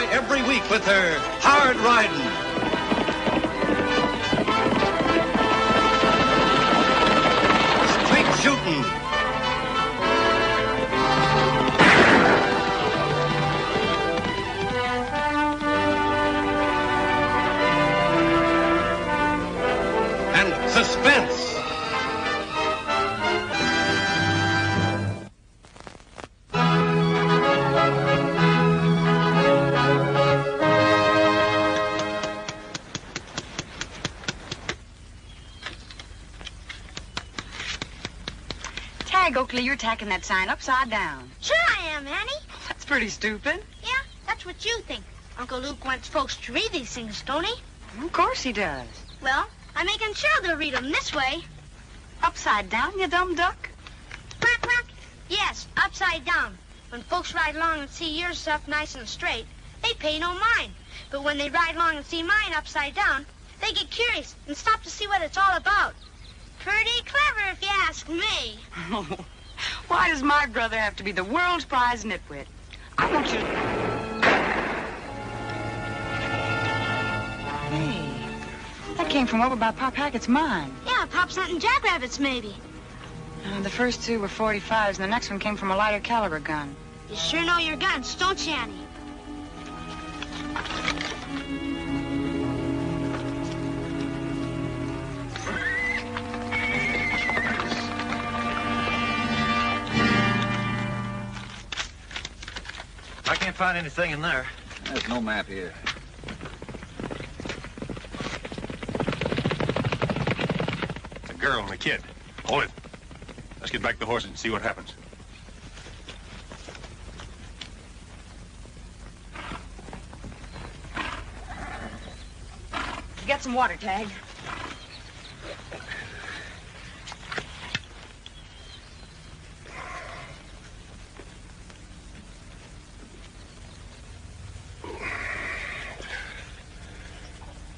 by every week with her hard riding. Straight shooting. And suspense. Oakley, you're tacking that sign upside down. Sure I am, Annie. That's pretty stupid. Yeah, that's what you think. Uncle Luke wants folks to read these things, don't he? Of course he does. Well, I'm making sure they'll read them this way. Upside down, you dumb duck? Quack, quack. Yes, upside down. When folks ride along and see your stuff nice and straight, they pay no mind. But when they ride along and see mine upside down, they get curious and stop to see what it's all about. Pretty clever, if you ask me. Why does my brother have to be the world's prize nitwit? I want you to... Hey, that came from over by Pop Hackett's mine. Yeah, Pop's hunting jackrabbits, maybe. The first two were 45s, and the next one came from a lighter caliber gun. You sure know your guns, don't you, Annie? I can't find anything in there. There's no map here. A girl and a kid. Hold it. Let's get back to the horses and see what happens. Get some water, Tag.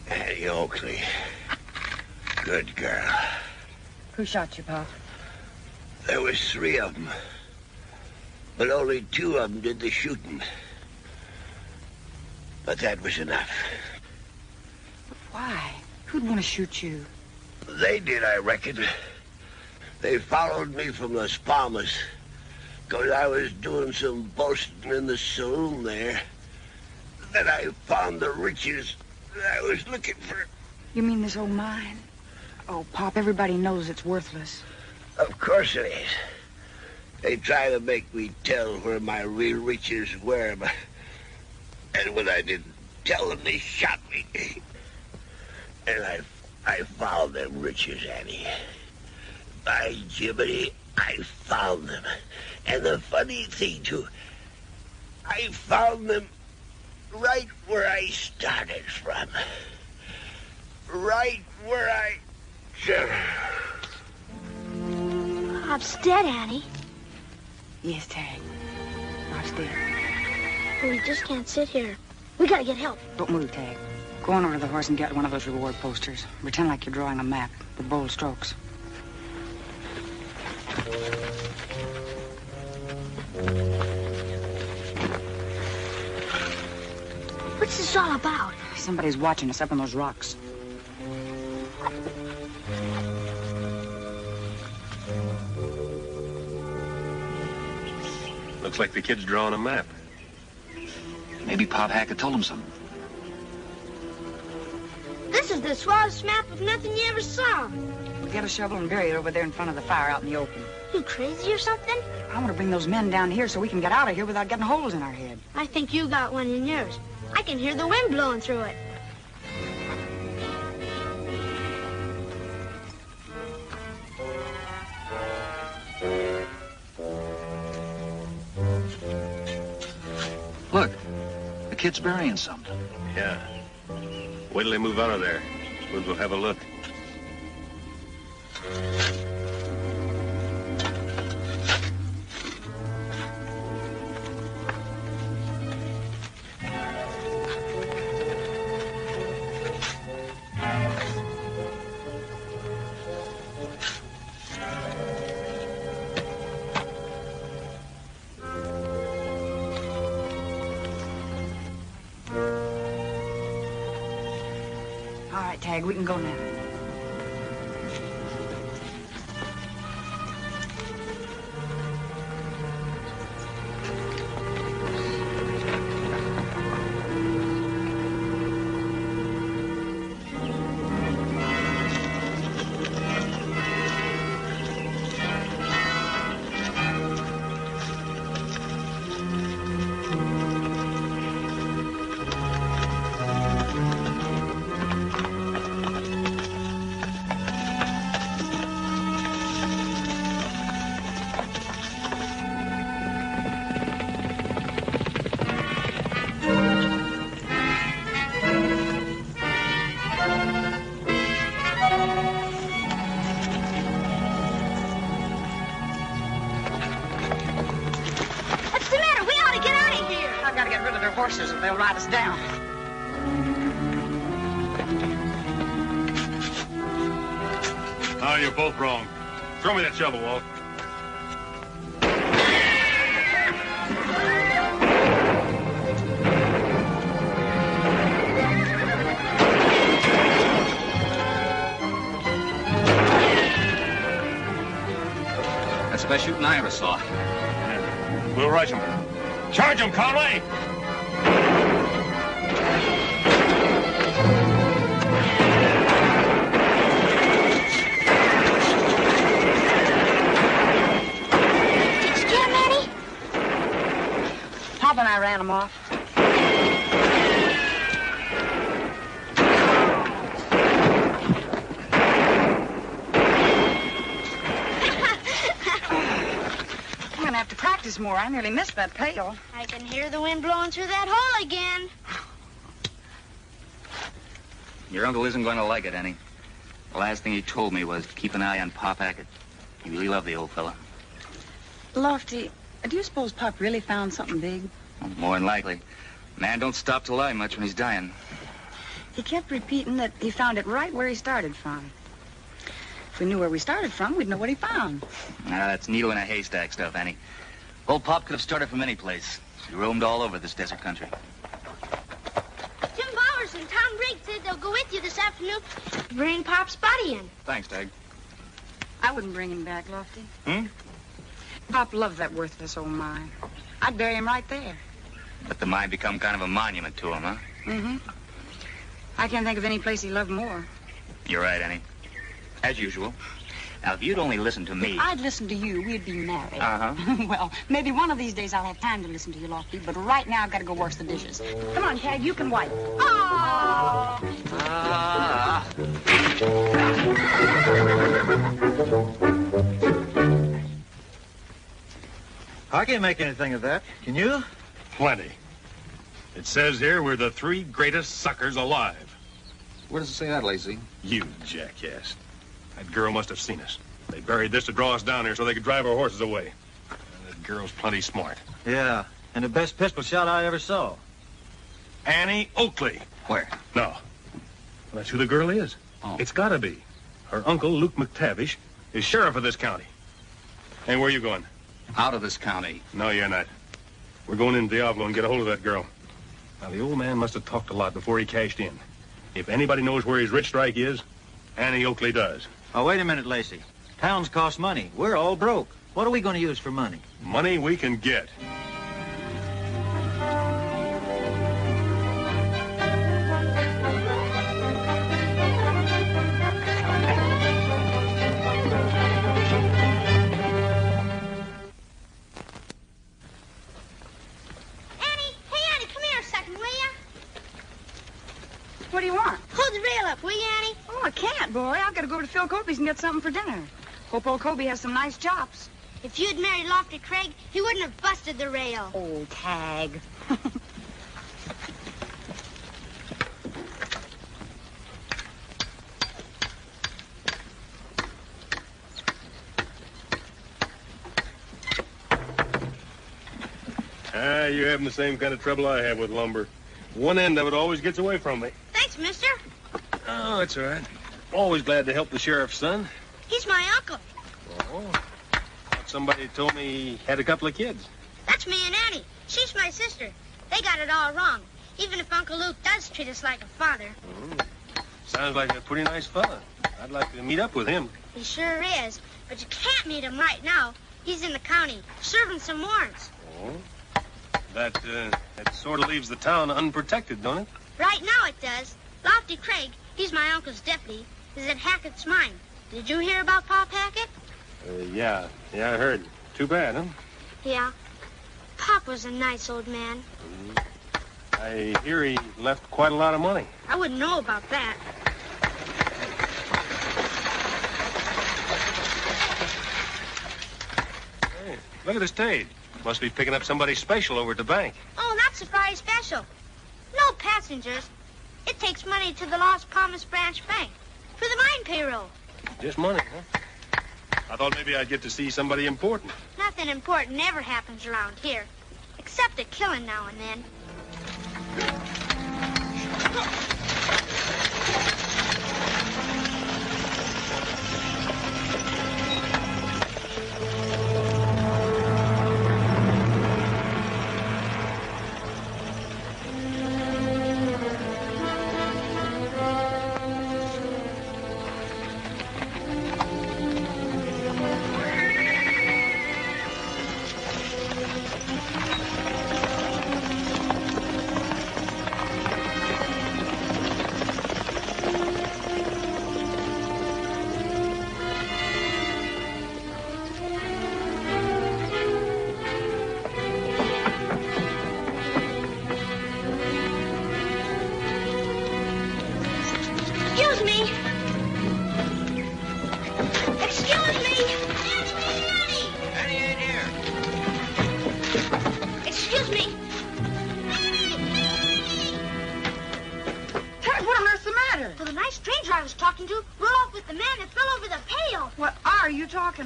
Hey, Oakley. Good girl. Who shot you, Pop? There was 3 of them. But only 2 of them did the shooting. But that was enough. Why? Who'd want to shoot you? They did, I reckon. They followed me from Las Palmas. 'Cause I was doing some boasting in the saloon there. Then I found the riches I was looking for. You mean this old mine? Oh, Pop, everybody knows it's worthless. Of course it is. They try to make me tell where my real riches were, but... And when I didn't tell them, they shot me. And I found them riches, Annie. By Jiminy, I found them. And the funny thing, too, I found them right where I started from. Right where I... Pop's dead, Annie. Yes, Tag. Pop's dead. But we just can't sit here. We gotta get help. Don't move, Tag. Go on over to the horse and get one of those reward posters. Pretend like you're drawing a map with bold strokes. What's this all about? Somebody's watching us up on those rocks. Looks like the kid's drawing a map. Maybe Pop Hackett told him something. This is the swellest map of nothing you ever saw. Get a shovel and bury it over there in front of the fire out in the open. You crazy or something? I want to bring those men down here so we can get out of here without getting holes in our head. I think you got one in yours. I can hear the wind blowing through it. Look, the kid's burying something. Yeah. Wait till they move out of there. We'll have a look. right, Tag. We can go now. Horses and they'll ride us down. Oh, you're both wrong. Throw me that shovel, Walt. That's the best shooting I ever saw. Yeah. We'll rush him. Charge him, Conway! And I ran him off. I'm gonna have to practice more. I nearly missed that pail. I can hear the wind blowing through that hole again. Your uncle isn't going to like it, Annie. The last thing he told me was keep an eye on Pop Hackett. He really loved the old fella. Lofty, do you suppose Pop really found something big? Well, more than likely. Man don't stop to lie much when he's dying. He kept repeating that he found it right where he started from. If we knew where we started from, we'd know what he found. That's needle in a haystack stuff, Annie. Old Pop could have started from any place. He roamed all over this desert country. Jim Bowers and Tom Briggs said they'll go with you this afternoon to bring Pop's body in. Thanks, Tag. I wouldn't bring him back, Lofty. Hmm? Pop loved that worthless old mine. I'd bury him right there. Let the mine become kind of a monument to him, huh? Mm-hmm. I can't think of any place he loved more. You're right, Annie. As usual. Now, if you'd only listen to me... If I'd listen to you, we'd be married. Uh-huh. Well, maybe one of these days I'll have time to listen to you, Lofty, but right now I've got to go wash the dishes. Come on, Tag, you can wipe. Oh! I can't make anything of that. Can you? Plenty. It says here we're the 3 greatest suckers alive. Where does it say that, Lacey? You jackass. That girl must have seen us. They buried this to draw us down here so they could drive our horses away. And that girl's plenty smart. Yeah, and the best pistol shot I ever saw. Annie Oakley. Where? No. Well, that's who the girl is. Oh. It's gotta be. Her uncle, Luke McTavish, is sheriff of this county. And where are you going? Out of this county. No, you're not. We're going into Diablo and get a hold of that girl. Now, the old man must have talked a lot before he cashed in. If anybody knows where his rich strike is, Annie Oakley does. Oh, wait a minute, Lacey. Towns cost money. We're all broke. What are we going to use for money? Money we can get. What do you want? Hold the rail up, will you, Annie? Oh, I can't, boy. I've got to go to Phil Kobe's and get something for dinner. Hope old Kobe has some nice chops. If you'd married Lofty Craig, he wouldn't have busted the rail. Old Tag. You're having the same kind of trouble I have with lumber. One end of it always gets away from me. Thanks, mister. Oh, it's all right. Always glad to help the sheriff's son. He's my uncle. Oh, somebody told me he had a couple of kids. That's me and Annie. She's my sister. They got it all wrong. Even if Uncle Luke does treat us like a father. Sounds like a pretty nice fella. I'd like to meet up with him. He sure is. But you can't meet him right now. He's in the county, serving some warrants. Oh? That sort of leaves the town unprotected, don't it? Right now it does. Lofty Craig, he's my uncle's deputy, is at Hackett's mine. Did you hear about Pop Hackett? Yeah, I heard. Too bad, huh? Yeah. Pop was a nice old man. I hear he left quite a lot of money. I wouldn't know about that. Hey, look at the stage. Must be picking up somebody special over at the bank. Oh, that's a Friday special. No passengers. It takes money to the Las Palmas Branch Bank for the mine payroll. Just money, huh? I thought maybe I'd get to see somebody important. Nothing important ever happens around here, except a killing now and then.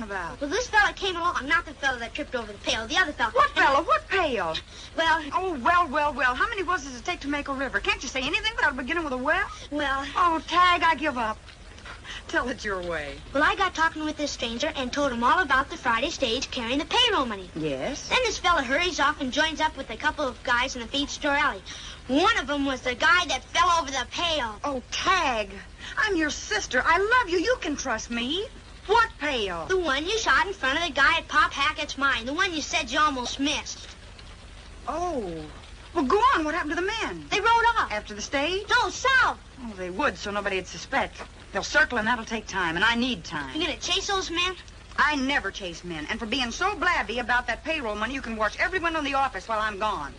About? Well, this fella came along, not the fella that tripped over the pail, the other fella. What fella? What pail? Well... Oh, well. How many wells does it take to make a river? Can't you say anything without beginning with a well? Well... Oh, Tag, I give up. Tell it your way. Well, I got talking with this stranger and told him all about the Friday stage carrying the payroll money. Yes? Then this fella hurries off and joins up with a couple of guys in the feed store alley. One of them was the guy that fell over the pail. Oh, Tag, I'm your sister. I love you. You can trust me. What pail? The one you shot in front of the guy at Pop Hackett's mine. The one you said you almost missed. Oh. Well, go on. What happened to the men? They rode off. After the stage? No, south. Oh, they would, so nobody'd suspect. They'll circle, and that'll take time, and I need time. You gonna chase those men? I never chase men, and for being so blabby about that payroll money, you can watch everyone in the office while I'm gone.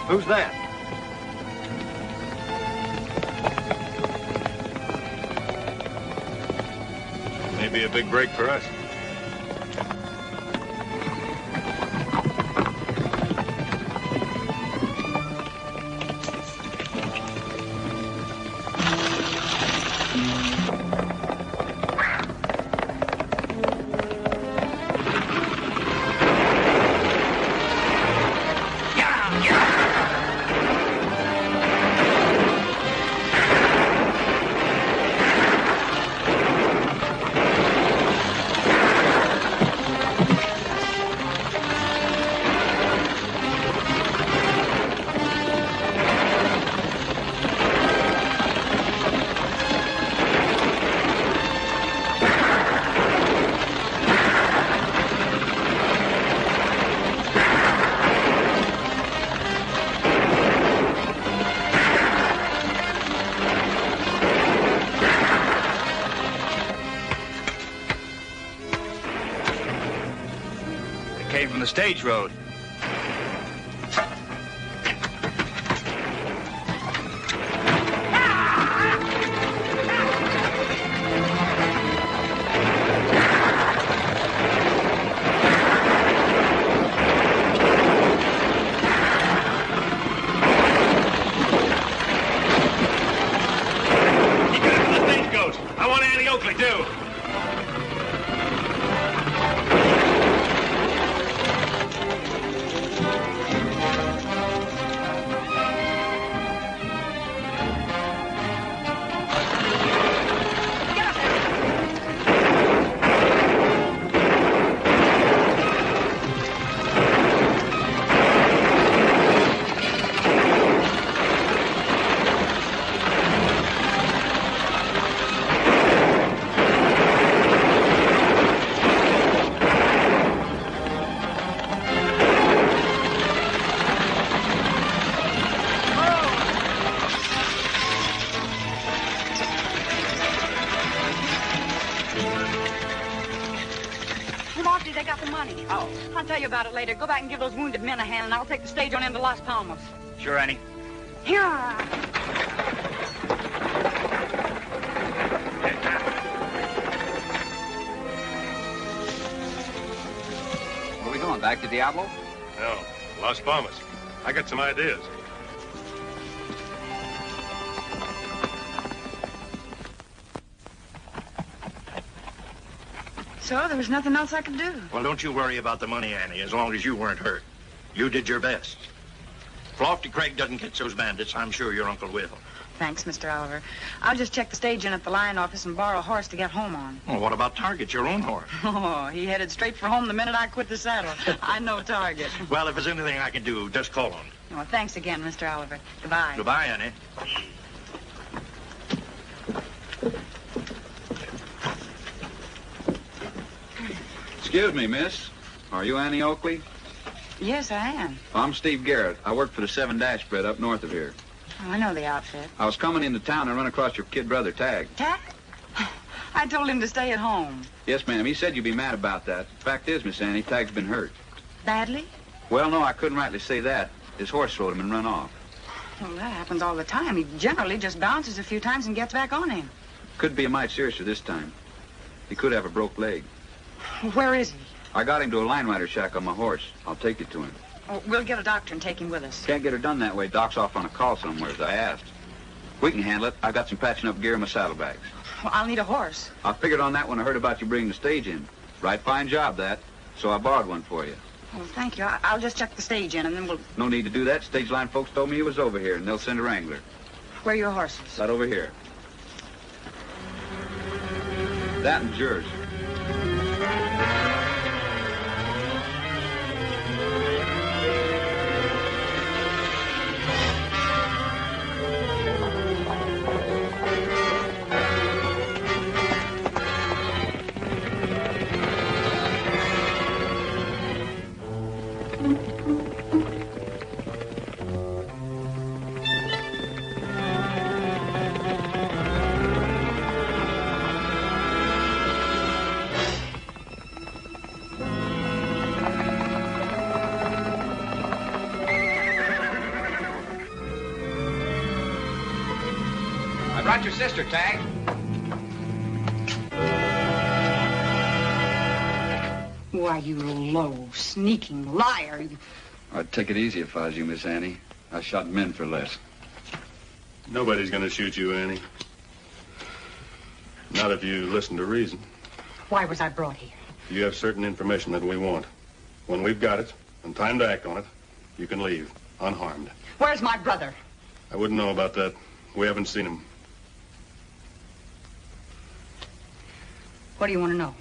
Who's that? Maybe a big break for us. From the stage road. You get into the Stagecoach. I want Oakley, too. tell you about it later. Go back and give those wounded men a hand, and I'll take the stage on into Las Palmas. Sure, Annie. Here. Where are we going? Back to Diablo? No, Las Palmas. I got some ideas. So there was nothing else I could do. Well, don't you worry about the money, Annie, as long as you weren't hurt. You did your best. If Lofty Craig doesn't catch those bandits, I'm sure your uncle will. Thanks, Mr. Oliver. I'll just check the stage in at the line office and borrow a horse to get home on. Well, what about Target, your own horse? Oh, he headed straight for home the minute I quit the saddle. I know Target. Well, if there's anything I can do, just call on me. Oh, thanks again, Mr. Oliver. Goodbye. Goodbye, Annie. Excuse me, miss. Are you Annie Oakley? Yes, I am. I'm Steve Garrett. I work for the 7-Dash spread up north of here. Oh, I know the outfit. I was coming into town and run across your kid brother, Tag. Tag? I told him to stay at home. Yes, ma'am. He said you'd be mad about that. Fact is, Miss Annie, Tag's been hurt. Badly? Well, no, I couldn't rightly say that. His horse rode him and run off. Well, that happens all the time. He generally just bounces a few times and gets back on him. Could be a mite seriouser this time. He could have a broke leg. Where is he? I got him to a line rider shack on my horse. I'll take you to him. Oh, we'll get a doctor and take him with us. Can't get her done that way. Doc's off on a call somewhere, as I asked. We can handle it. I've got some patching up gear in my saddlebags. Well, I'll need a horse. I figured on that when I heard about you bringing the stage in. Right fine job, that. So I borrowed one for you. Well, thank you. I'll just check the stage in, and then we'll... No need to do that. Stage line folks told me he was over here, and they'll send a wrangler. Where are your horses? Right over here. That and yours. Brought your sister, Tag. Why, you low, sneaking liar. I'd take it easy if I was you, Miss Annie. I shot men for less. Nobody's going to shoot you, Annie. Not if you listen to reason. Why was I brought here? You have certain information that we want. When we've got it, and time to act on it, you can leave, unharmed. Where's my brother? I wouldn't know about that. We haven't seen him. What do you want to know?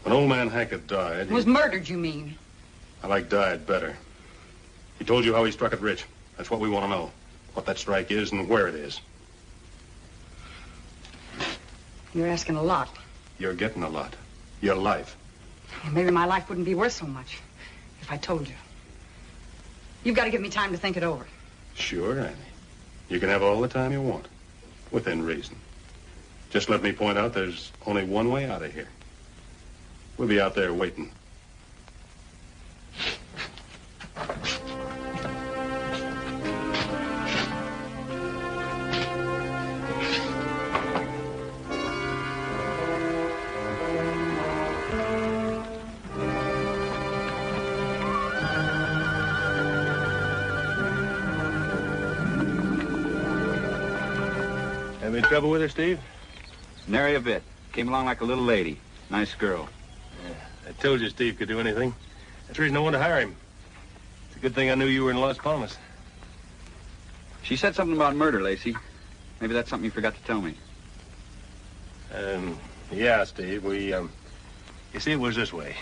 When old man Hackett died... Was murdered, you mean? I like died better. He told you how he struck it rich. That's what we want to know. What that strike is and where it is. You're asking a lot. You're getting a lot. Your life. Well, maybe my life wouldn't be worth so much if I told you. You've got to give me time to think it over. Sure, Annie. You can have all the time you want. Within reason. Just let me point out there's only one way out of here. We'll be out there waiting. Have any trouble with her, Steve? Nary a bit. Came along like a little lady. Nice girl. Yeah, I told you Steve could do anything. That's the reason I wanted to hire him. It's a good thing I knew you were in Las Palmas. She said something about murder, Lacey. Maybe that's something you forgot to tell me. Yeah, Steve, you see, it was this way.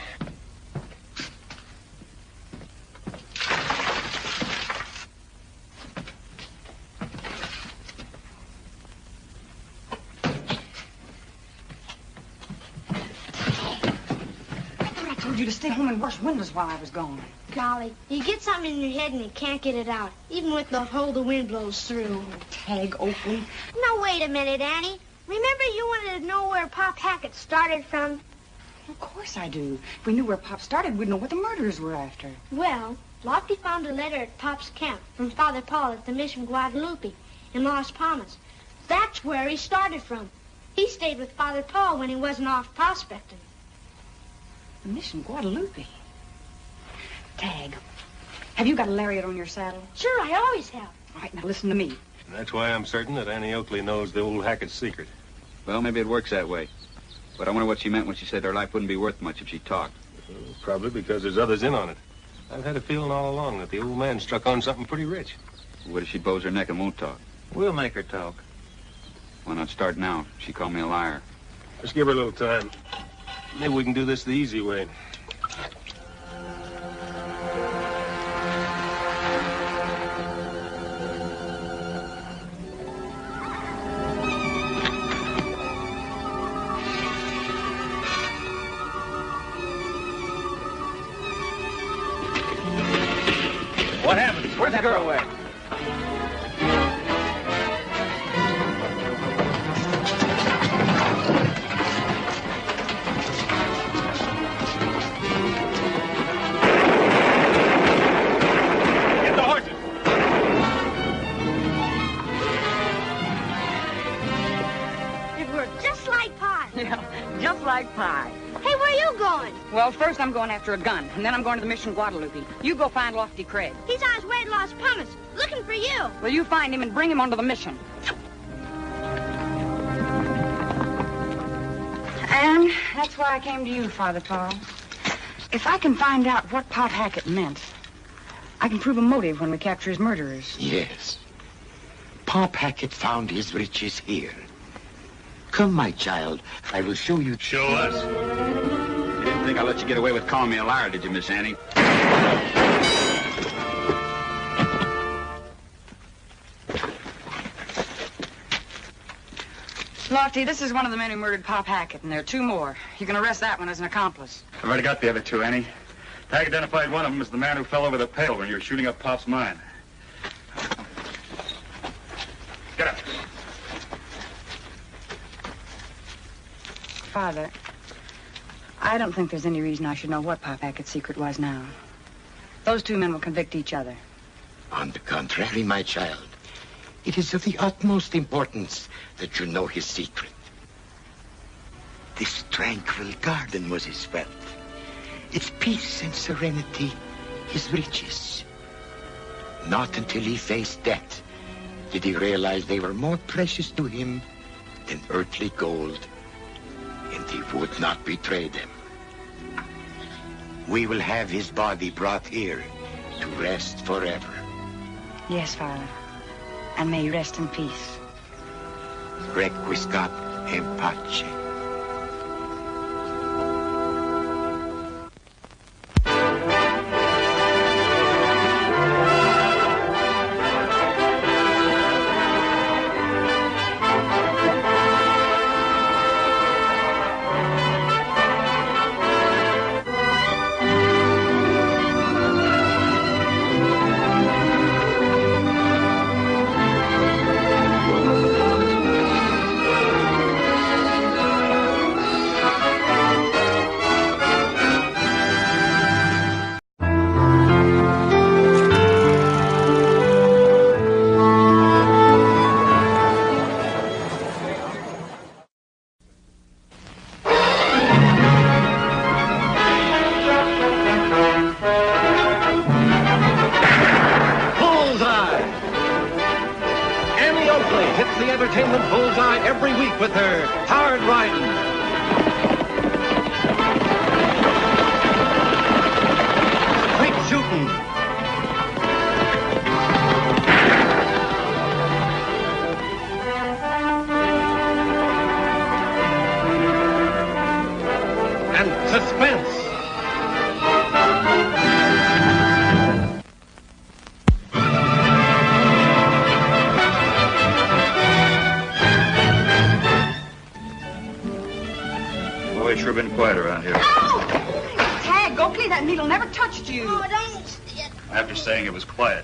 I told you to stay home and wash windows while I was gone. Golly, you get something in your head and you can't get it out, even with the hole the wind blows through. Tag, Oakley. Now, wait a minute, Annie. Remember you wanted to know where Pop Hackett started from? Of course I do. If we knew where Pop started, we'd know what the murderers were after. Well, Lofty found a letter at Pop's camp from Father Paul at the Mission Guadalupe in Las Palmas. That's where he started from. He stayed with Father Paul when he wasn't off prospecting. The Mission Guadalupe. Tag, have you got a lariat on your saddle? Sure, I always have. All right, now listen to me. And that's why I'm certain that Annie Oakley knows the old Hackett's secret. Well, maybe it works that way. But I wonder what she meant when she said her life wouldn't be worth much if she talked. Probably because there's others in on it. I've had a feeling all along that the old man struck on something pretty rich. What if she bows her neck and won't talk? We'll make her talk. Why not start now? She called me a liar. Let's give her a little time. Maybe we can do this the easy way. What happened? Where'd the girl at? Get the horses. It worked just like pie. Yeah, just like pie. Hey, where are you going? Well, first I'm going after a gun, and then I'm going to the Mission Guadalupe. You go find Lofty Craig. He's on his way to Las Palmas, looking for you. Well, you find him and bring him onto the mission. And that's why I came to you, Father Paul. If I can find out what Pop Hackett meant, I can prove a motive when we capture his murderers. Yes. Pop Hackett found his riches here. Come, my child. I will show you. Show us. You didn't think I'd let you get away with calling me a liar, did you, Miss Annie? Lofty, this is one of the men who murdered Pop Hackett, and there are two more. You can arrest that one as an accomplice. I've already got the other two, Annie. Tag identified one of them as the man who fell over the pail when you were shooting up Pop's mine. Get up. Father, I don't think there's any reason I should know what Pop Hackett's secret was now. Those two men will convict each other. On the contrary, my child, it is of the utmost importance that you know his secret. This tranquil garden was his wealth. Its peace and serenity, his riches. Not until he faced death did he realize they were more precious to him than earthly gold, and he would not betray them. We will have his body brought here to rest forever. Yes, Father. And may he rest in peace. Requiescat in pace. Hits the entertainment bullseye every week with her hard riding. Great shooting. And suspense. It's sure been quiet around here. Oh! Tag, Oakley, that needle never touched you. Oh, don't. After saying it was quiet.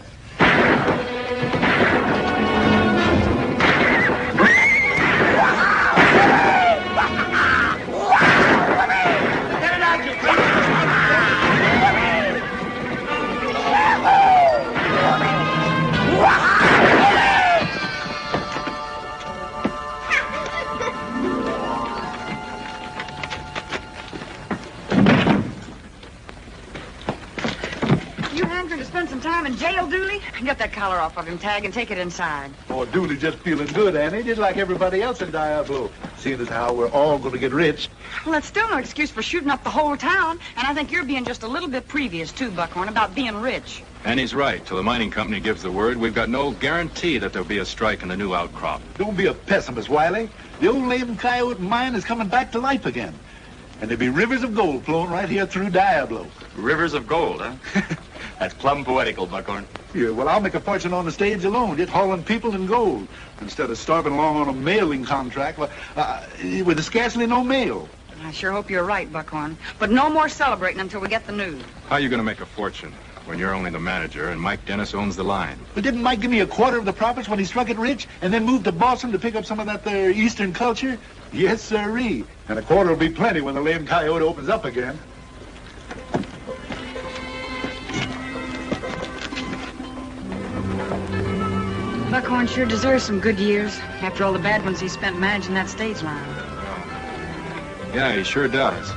Get that collar off of him, Tag, and take it inside. Oh, Dooley just feeling good, Annie, just like everybody else in Diablo. Seeing as how we're all going to get rich. Well, that's still no excuse for shooting up the whole town. And I think you're being just a little bit previous, too, Buckhorn, about being rich. And he's right. Till the mining company gives the word, we've got no guarantee that there'll be a strike in the new outcrop. Don't be a pessimist, Wiley. The old Lame Coyote mine is coming back to life again. And there'll be rivers of gold flowing right here through Diablo. Rivers of gold, huh? That's plumb poetical, Buckhorn. Yeah, well, I'll make a fortune on the stage alone, just hauling people in gold, instead of starving along on a mailing contract with scarcely no mail. I sure hope you're right, Buckhorn. But no more celebrating until we get the news. How are you going to make a fortune when you're only the manager and Mike Dennis owns the line? But didn't Mike give me a quarter of the profits when he struck it rich and then moved to Boston to pick up some of that there Eastern culture? Yes, sirree. And a quarter will be plenty when the Lame Coyote opens up again. Buckhorn sure deserves some good years after all the bad ones he spent managing that stage line. Yeah, he sure does.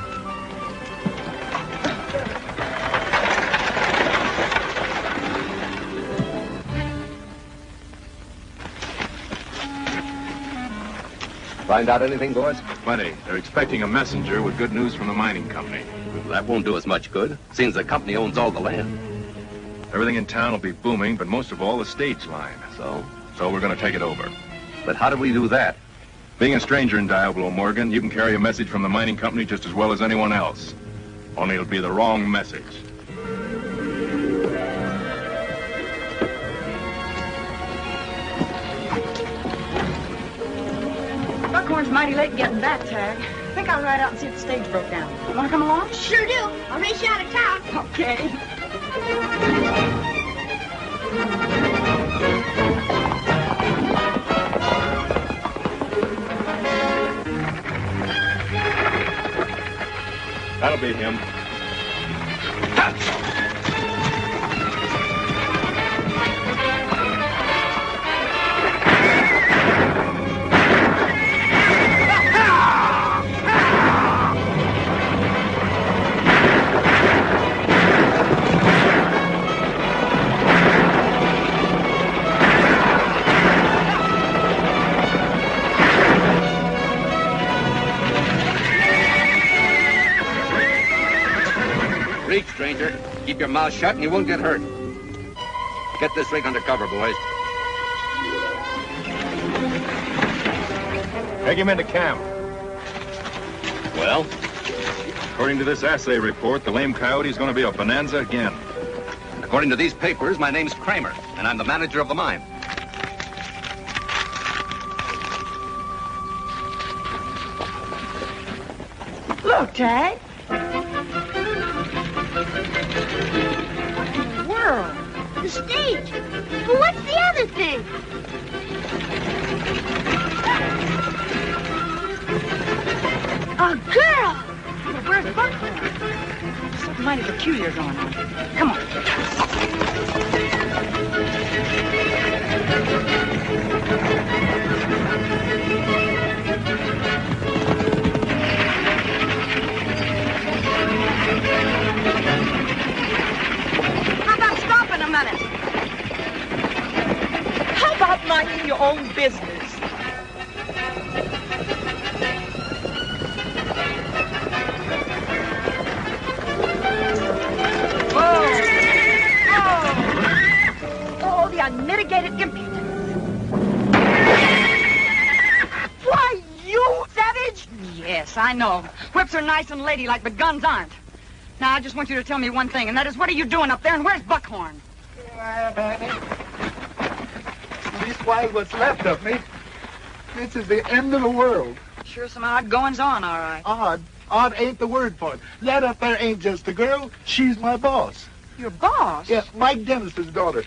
Find out anything, boys? Plenty. They're expecting a messenger with good news from the mining company. Well, that won't do us much good, since the company owns all the land. Everything in town will be booming, but most of all, the stage line. So we're going to take it over. But how do we do that? Being a stranger in Diablo, Morgan, you can carry a message from the mining company just as well as anyone else. Only it'll be the wrong message. Buckhorn's mighty late getting back, Tag. I think I'll ride out and see if the stage broke down. You want to come along? Sure do. I'll race you out of town. Okay. That'll be him. Reach, stranger. Keep your mouth shut and you won't get hurt. Get this rig under cover, boys. Take him into camp. Well? According to this assay report, the Lame Coyote's going to be a bonanza again. According to these papers, my name's Kramer, and I'm the manager of the mine. Look, Tag. World. The stage. But what's the other thing? A girl. Well, where's Buckhorn? Something mighty peculiar going on. Come on. How about stopping a minute? How about minding your own business? Oh, the unmitigated impudence. Why, you savage! Yes, I know. Whips are nice and ladylike, but guns aren't. Now, I just want you to tell me one thing, and that is, what are you doing up there, and where's Buckhorn? Leastwise, what's left of me. This is the end of the world. Sure some odd goings-on, all right. Odd? Odd ain't the word for it. That up there ain't just a girl. She's my boss. Your boss? Yeah, Mike Dennis's daughter.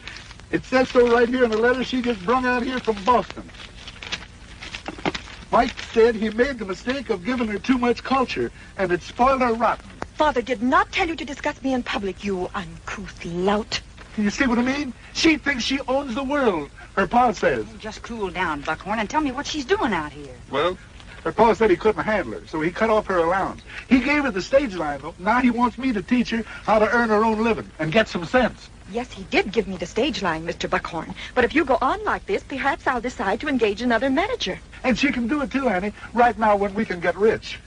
It says so right here in the letter she just brung out here from Boston. Mike said he made the mistake of giving her too much culture, and it spoiled her rotten. Father did not tell you to discuss me in public, you uncouth lout. You see what I mean? She thinks she owns the world, her pa says. Just cool down, Buckhorn, and tell me what she's doing out here. Well, Her pa said he couldn't handle her, so he cut off her allowance. He gave her the stage line, though. Now he wants me to teach her how to earn her own living and get some sense. Yes, he did give me the stage line, Mr. Buckhorn. But if you go on like this, perhaps I'll decide to engage another manager. And she can do it too, Annie, right now when we can get rich.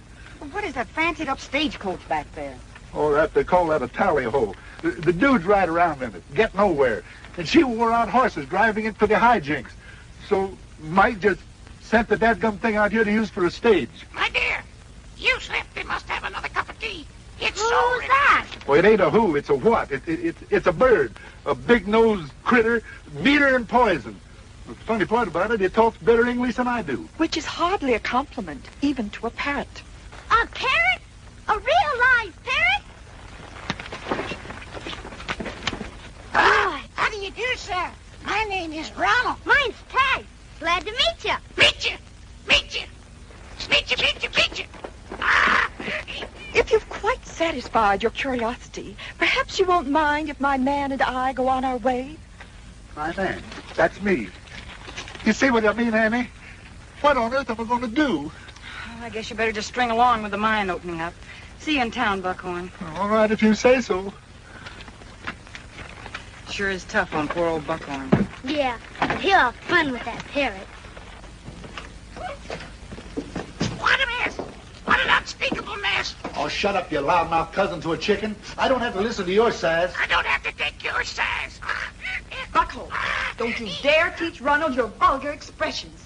What is that fancied-up stagecoach back there? Oh, they call that a tally-ho. The dudes ride around in it, get nowhere. And she wore out horses driving it for the hijinks. So Mike just sent the dadgum thing out here to use for a stage. My dear, you slept. They must have another cup of tea. It's Who's so that? Well, it ain't a who, it's a what. It's a bird, a big-nosed critter, meaner than poison. The funny part about it talks better English than I do. Which is hardly a compliment, even to a parrot. A parrot? A real live parrot? How do you do, sir? My name is Ronald. Mine's Tag. Glad to meet you. Meet you. Meet you. Meet you, meet you, meet you. If you've quite satisfied your curiosity, perhaps you won't mind if my man and I go on our way? My man, that's me. You see what I mean, Annie? What on earth am I going to do? Well, I guess you better just string along with the mine opening up. See you in town, Buckhorn. All right, if you say so. Sure is tough on poor old Buckhorn. Yeah, but he'll have fun with that parrot. What a mess. What an unspeakable mess. Oh, shut up, you loudmouth cousin to a chicken. I don't have to listen to your sass. I don't have to take your size. Buckhorn, don't you dare teach Ronald your vulgar expressions.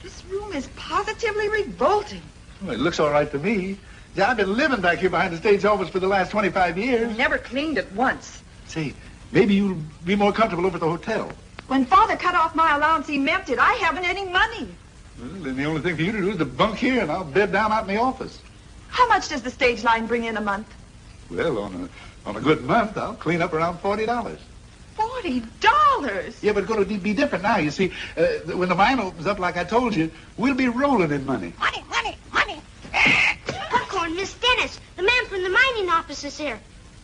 This room is positively revolting. Well, it looks all right to me. Yeah, I've been living back here behind the stage office for the last 25 years. Never cleaned it once. Say, maybe you'll be more comfortable over at the hotel. When Father cut off my allowance, he meant it. I haven't any money. Well, then the only thing for you to do is to bunk here, and I'll bed down out in the office. How much does the stage line bring in a month? Well, on a good month, I'll clean up around $40. $40? Yeah, but it's going to be different now. You see, when the mine opens up, like I told you, we'll be rolling in money. Money, money, money. Buckhorn, Miss Dennis, the man from the mining office is here.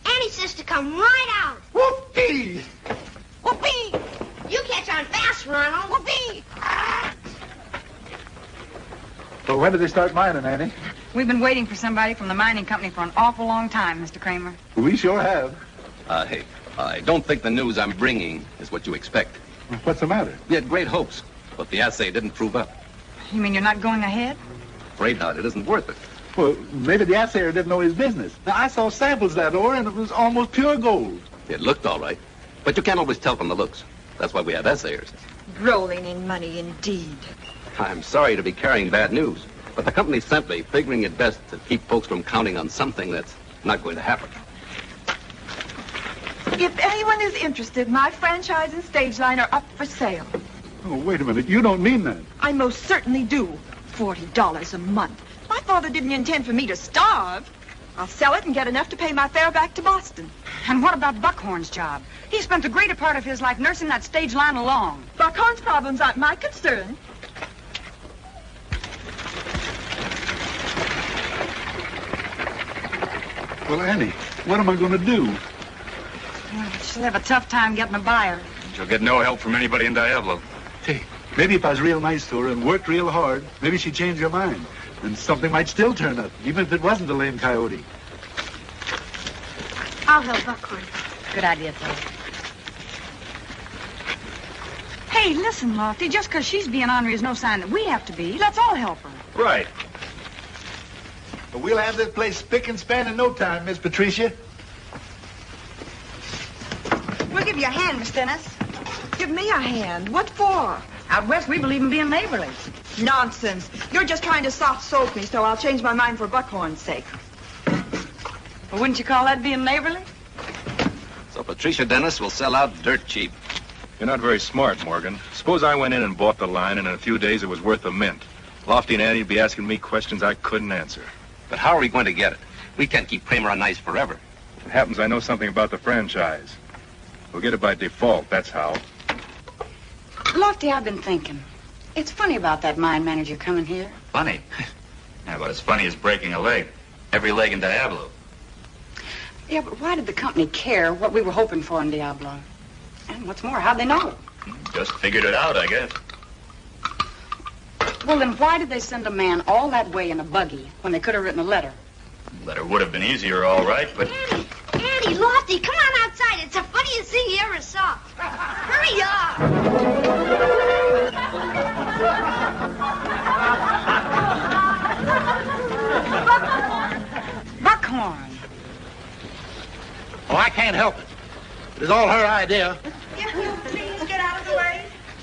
Annie says to come right out. Whoopee! Whoopee! You catch on fast, Ronald. Whoopee! Well, when did they start mining, Annie? We've been waiting for somebody from the mining company for an awful long time, Mr. Kramer. We sure have. Hey, I don't think the news I'm bringing is what you expect. What's the matter? We had great hopes, but the assay didn't prove up. You mean you're not going ahead? Afraid not. It isn't worth it. Well, maybe the assayer didn't know his business. Now, I saw samples of that ore, and it was almost pure gold. It looked all right, but you can't always tell from the looks. That's why we have assayers. Rolling in money, indeed. I'm sorry to be carrying bad news, but the company's simply figuring it best to keep folks from counting on something that's not going to happen. If anyone is interested, my franchise and stage line are up for sale. Oh, wait a minute. You don't mean that. I most certainly do. $40 a month. My father didn't intend for me to starve. I'll sell it and get enough to pay my fare back to Boston. And what about Buckhorn's job? He spent the greater part of his life nursing that stage line along. Buckhorn's problems aren't my concern. Well, Annie, what am I going to do? Well, she'll have a tough time getting a buyer. She'll get no help from anybody in Diablo. Hey, maybe if I was real nice to her and worked real hard, maybe she'd change her mind. And something might still turn up, even if it wasn't a lame coyote. I'll help Buckhorn. Good idea, Phil. Hey, listen, Lofty, just because she's being ornery is no sign that we have to be. Let's all help her. Right. But we'll have this place spick and span in no time, Miss Patricia. We'll give you a hand, Miss Dennis. Give me a hand. What for? Out west, we believe in being neighborly. Nonsense. You're just trying to soft-soap me, so I'll change my mind for Buckhorn's sake. Well, wouldn't you call that being neighborly? So Patricia Dennis will sell out dirt cheap. You're not very smart, Morgan. Suppose I went in and bought the line, and in a few days it was worth a mint. Lofty and Annie'd be asking me questions I couldn't answer. But how are we going to get it? We can't keep Kramer on ice forever. It happens I know something about the franchise. We'll get it by default, that's how. Lofty, I've been thinking. It's funny about that mine manager coming here. Funny? Yeah, but as funny as breaking a leg. Every leg in Diablo. Yeah, but why did the company care what we were hoping for in Diablo? And what's more, how'd they know? Just figured it out, I guess. Well, then why did they send a man all that way in a buggy when they could have written a letter? Letter would have been easier, all right, but... Annie, Lofty, come on outside. It's the funniest thing you ever saw. Hurry up. Buckhorn. Oh, I can't help it. It was all her idea. If you please get out of the way.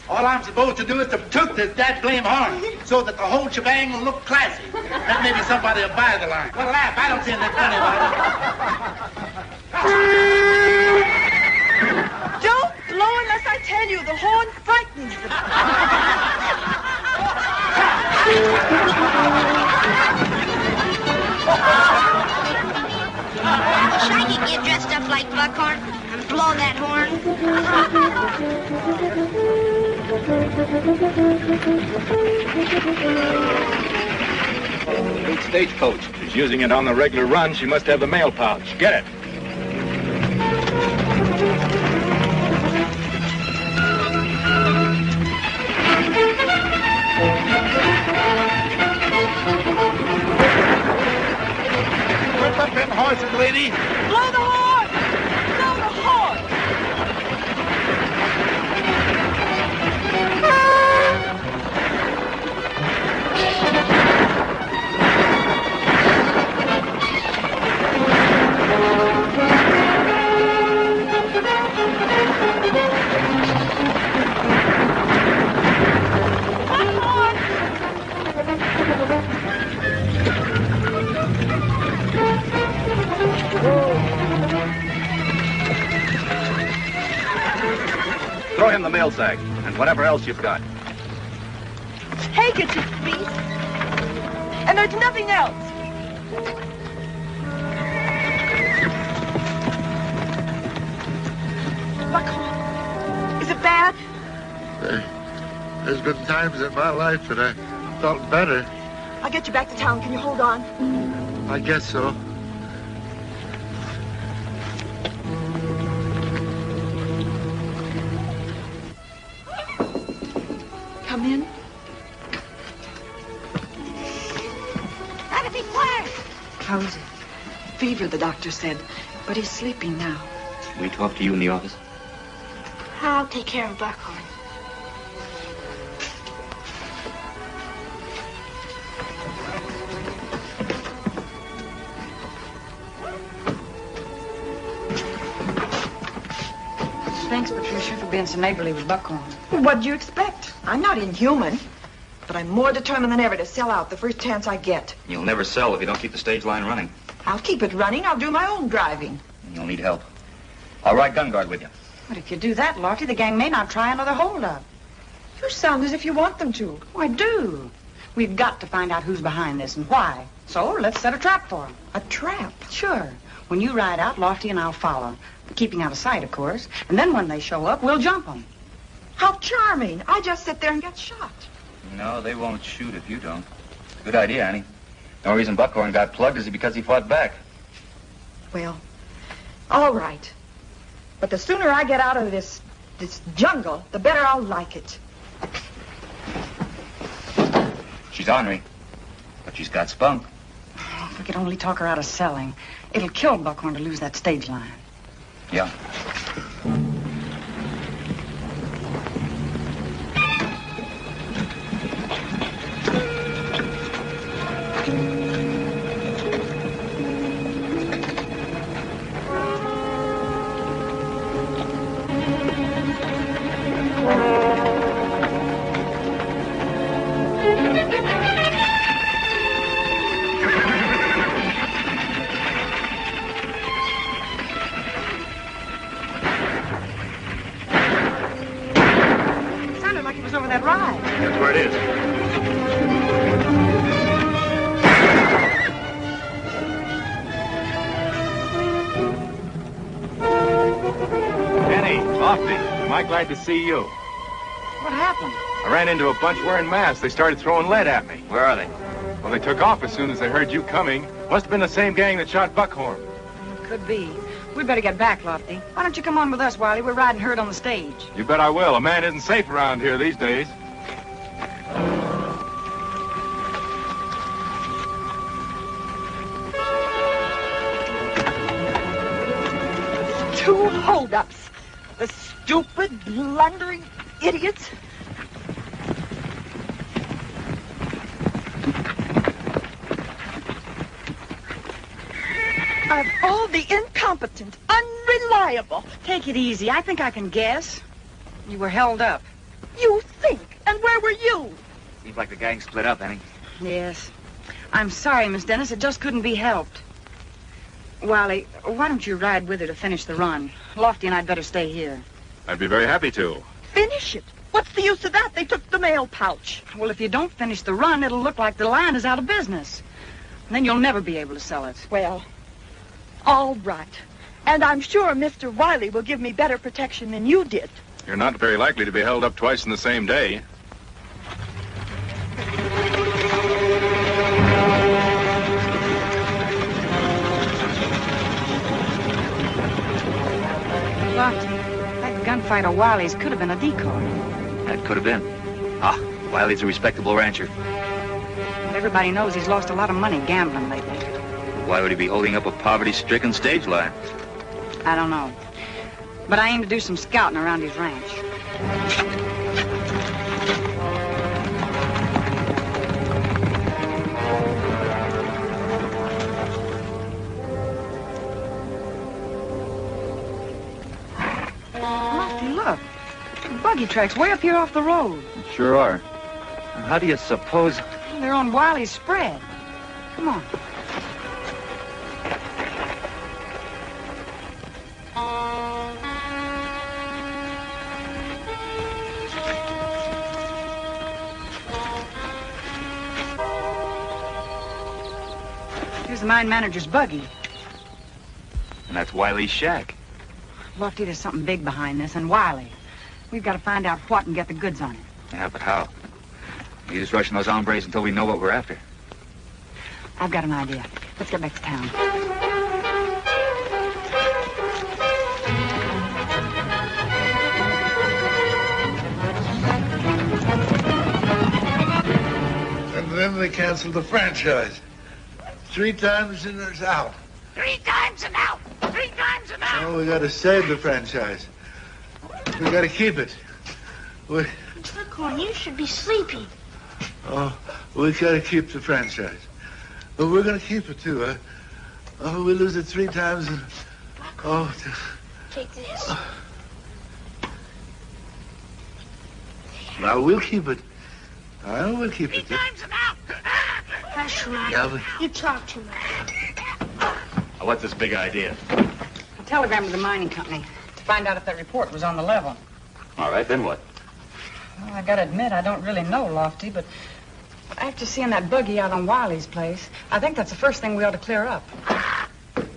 All I'm supposed to do is to toot this dadgame horn so that the whole shebang will look classy. Then maybe somebody will buy the line. Well, laugh. I don't see anything funny about it. Don't blow unless I tell you. The horn frightens them. I wish I could get dressed up like Buckhorn and blow that horn. Old Stagecoach. She's using it on the regular run. She must have the mail pouch. Get it. Whip up them horses, lady. Blow the horn! Blow the horn! Throw him the mail sack and whatever else you've got. Take it, you beast. And there's nothing else. Buckhorn, is it bad? There's been times in my life that I felt better. I'll get you back to town. Can you hold on? I guess so. Come in. Gotta be quiet. How is it? Fever, the doctor said. But he's sleeping now. Can we talk to you in the office? I'll take care of Buckhorn. Thanks, Patricia, for being so neighborly with Buckhorn. What'd you expect? I'm not inhuman. But I'm more determined than ever to sell out the first chance I get. You'll never sell if you don't keep the stage line running. I'll keep it running. I'll do my own driving. And you'll need help. I'll ride gun guard with you. But if you do that, Lofty, the gang may not try another holdup. You sound as if you want them to. Oh, I do. We've got to find out who's behind this and why. So let's set a trap for them. A trap? Sure. When you ride out, Lofty and I'll follow. Keeping out of sight, of course. And then when they show up, we'll jump them. How charming. I just sit there and get shot. No, they won't shoot if you don't. Good idea, Annie. The only reason Buckhorn got plugged is because he fought back. Well, all right. But the sooner I get out of this jungle, the better I'll like it. She's ornery, but she's got spunk. If we could only talk her out of selling, it'll kill Buckhorn to lose that stage line. Yeah. Sounded like it was over that ride. That's where it is. Lofty, am I glad to see you? What happened? I ran into a bunch wearing masks. They started throwing lead at me. Where are they? Well, they took off as soon as they heard you coming. Must have been the same gang that shot Buckhorn. Could be. We'd better get back, Lofty. Why don't you come on with us, Wiley? We're riding herd on the stage. You bet I will. A man isn't safe around here these days. 2 holdups. The stupid, blundering idiots. Of all the incompetent, unreliable. Take it easy. I think I can guess. You were held up. You think? And where were you? Seems like the gang split up, Annie. Yes. I'm sorry, Miss Dennis. It just couldn't be helped. Wiley, why don't you ride with her to finish the run? Lofty and I'd better stay here. I'd be very happy to. Finish it. What's the use of that? They took the mail pouch. Well, if you don't finish the run, it'll look like the line is out of business. And then you'll never be able to sell it. Well, all right. And I'm sure Mr. Wiley will give me better protection than you did. You're not very likely to be held up twice in the same day. Lofty, that gunfight of Wiley's could have been a decoy. That could have been. Ah, Wiley's a respectable rancher. But everybody knows he's lost a lot of money gambling lately. Why would he be holding up a poverty-stricken stage line? I don't know. But I aim to do some scouting around his ranch. Lofty, look. Buggy tracks way up here off the road. Sure are. How do you suppose... They're on Wiley's spread. Come on. Here's the mine manager's buggy. And that's Wiley's shack. Lofty, there's something big behind this, and Wiley. We've got to find out what and get the goods on it. Yeah, but how? You just rushing those hombres until we know what we're after. I've got an idea. Let's get back to town. And then they canceled the franchise. 3 times and it's out. 3 times and out. 3 times and out. Oh, we gotta save the franchise. We gotta keep it. Buckhorn, you should be sleeping. Oh, we gotta keep the franchise. But we're gonna keep it too, huh? Oh, we lose it 3 times and... Oh, Take this. now we'll keep it. I know we'll keep it. 3 times and out. Hush, Ron. Yeah, but... You talk too much. What's this big idea? A telegram to the mining company to find out if that report was on the level. All right, then what? Well, I gotta admit, I don't really know, Lofty, but after seeing that buggy out on Wiley's place, I think that's the first thing we ought to clear up.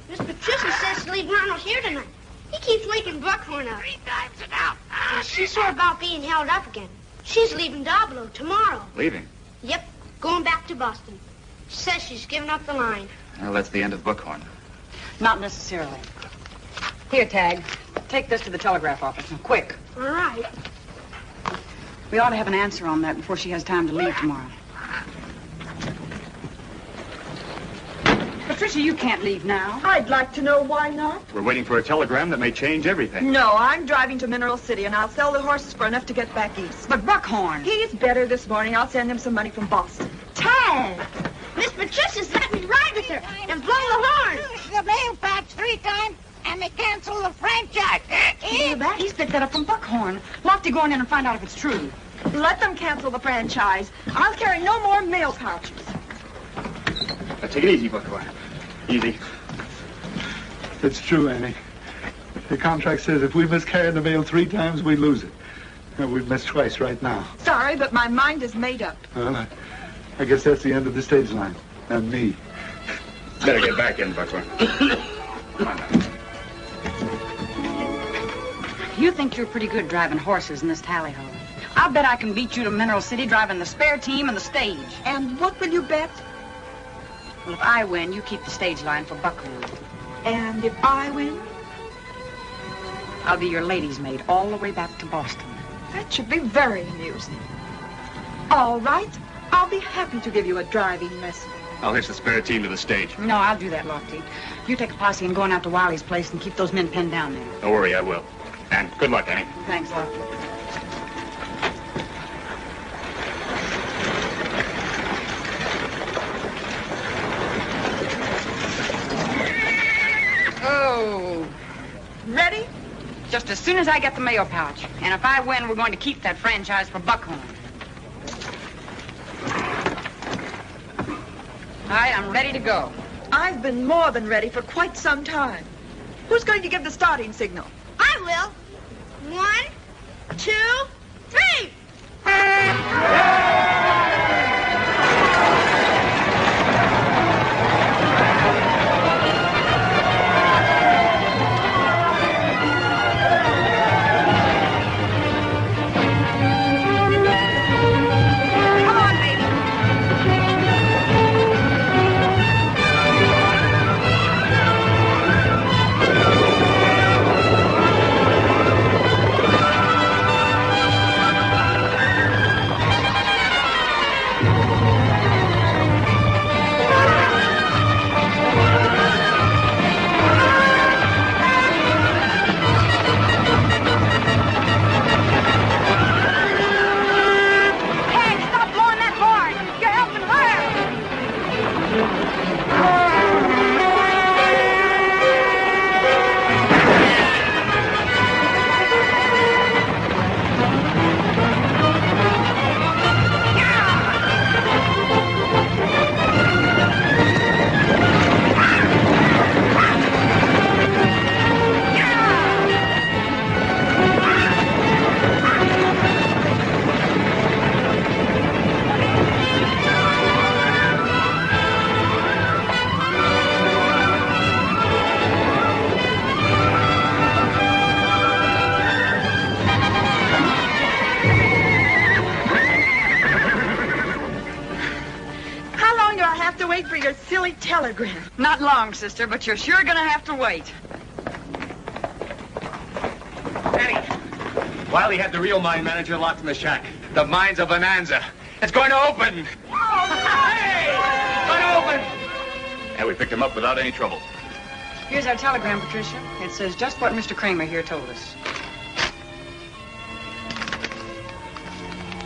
Miss Patricia says to leave Ronald here tonight. He keeps waking Buckhorn up. 3 times and out. And she's sore about being held up again. She's leaving Doblo tomorrow. Leaving? Yep, going back to Boston. She says she's giving up the line. Well, that's the end of Buckhorn. Not necessarily. Here, Tag. Take this to the telegraph office, and quick. All right. We ought to have an answer on that before she has time to leave tomorrow. Patricia, you can't leave now. I'd like to know why not. We're waiting for a telegram that may change everything. No, I'm driving to Mineral City, and I'll sell the horses for enough to get back east. But Buckhorn. He's better this morning. I'll send him some money from Boston. Tag! Miss Patricia's let me ride with her and blow the horn. The mail patch 3 times, and they cancel the franchise. Hear that? He's picked that up from Buckhorn. Lofty, go on in and find out if it's true. Let them cancel the franchise. I'll carry no more mail pouches. Now, take it easy, Buckhorn. Easy. It's true, Annie. The contract says if we miscarry the mail 3 times, we lose it. And we've missed twice right now. Sorry, but my mind is made up. Well, I guess that's the end of the stage line. And me. Better get back in, Buckhorn. Come on now. You think you're pretty good driving horses in this tally-ho. I'll bet I can beat you to Mineral City driving the spare team and the stage. And what will you bet? Well, if I win, you keep the stage line for Buckhorn. And if I win? I'll be your lady's maid all the way back to Boston. That should be very amusing. All right. I'll be happy to give you a driving lesson. I'll hitch the spare team to the stage. No, I'll do that, Lofty. You take a posse and go on out to Wiley's place and keep those men pinned down there. Don't worry, I will. And good luck, Annie. Thanks, Lofty. Oh. Ready? Just as soon as I get the mayo pouch. And if I win, we're going to keep that franchise for Buckhorn. All right, I'm ready to go. I've been more than ready for quite some time. Who's going to give the starting signal? I will. 1, 2, 3. Telegram. Not long, sister, but you're sure gonna have to wait. Annie, Wiley had the real mine manager locked in the shack. The mine's a bonanza. It's going to open. Hey! It's going to open. And we picked him up without any trouble. Here's our telegram, Patricia. It says just what Mr. Kramer here told us.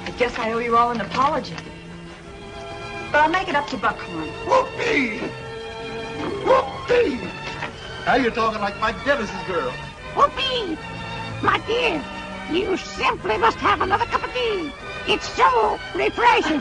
I guess I owe you all an apology. But I'll make it up to Buckhorn. Whoopee! Whoopee! Now you're talking like Mike Dennis's girl. Whoopee! My dear, you simply must have another cup of tea. It's so refreshing.